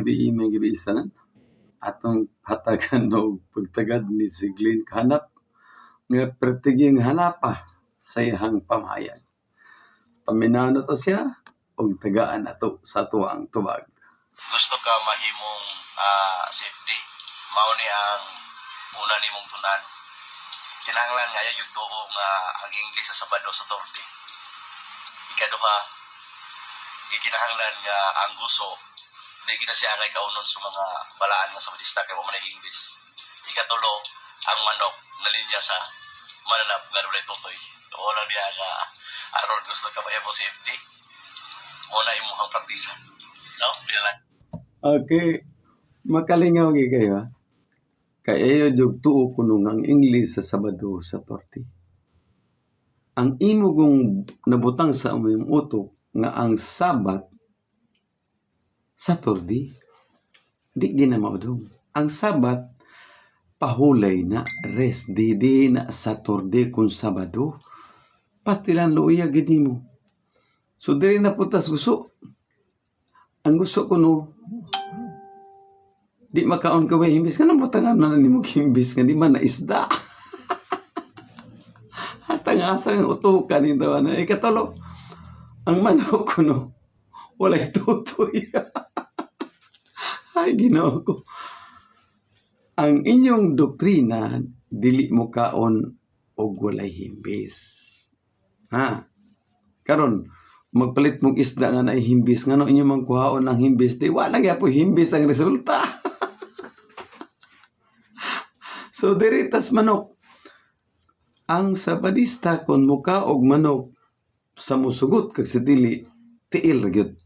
may gabi isanan. Atong hatagan o pagtagad ni si Glenn Hanap nga pertiging hanapa sa iyang pamahayan. Paminano to siya o tagaan ato sa tuwang tubag. Gusto ka mahimong safety, mao ni ang una nimong tunan. Kinahanglan nga yung tuo nga ang English sa Sabado sa Torte. Ikaduha, gikinahanglan nga ang gusto di gina siya angay kaunon sa mga balaan nga sa Sabadista kay wa man English. Ikatulo, ang manok na linya sa mananap nga walay tutoy. Wala niya nga aron gusto ka ma safety. Wala imong praktisan. No? Bilang. Okay, makalingaw gi kayo ha. Kaya yung tuo kuno ang English sa Sabado sa Torte. Ang imo kong nabutang sa among utok nga ang Sabat sa Torte, di ginamaudong. Ang Sabat, pahulay na, rest, di na sa Torte kung Sabado. Pastilan luya gini mo. So, diri na putas gusto. Ang gusto ko no, di makaon ka ba himbis ka na butangan na ni mo himbis nga di man na isda. Hasta nga asang utukan ito. Ikatalo, ang manok ko no, walay tutoy. Ay, Ginoo ko. Ang inyong doktrina, dili mo kaon o walay himbis. Ha? Karon, magpalit mong isda nga na himbis, nga no inyong mangkuhaon ang himbis, di wala nga po himbis ang resulta. So, diritas manok. Ang Sabadista, kung muka og manok, sa musugot kag sa dili, tiil ragyod.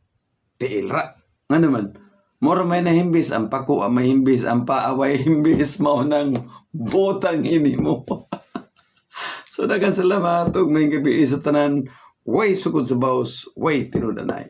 Tiil ra. Nga naman, mora may nahimbis, ang pako may himbis, ang paaway himbis, maunang botang ini mo. So, dagan salamat og may gabi sa tanan, way sugod sa baos, way tinudanay.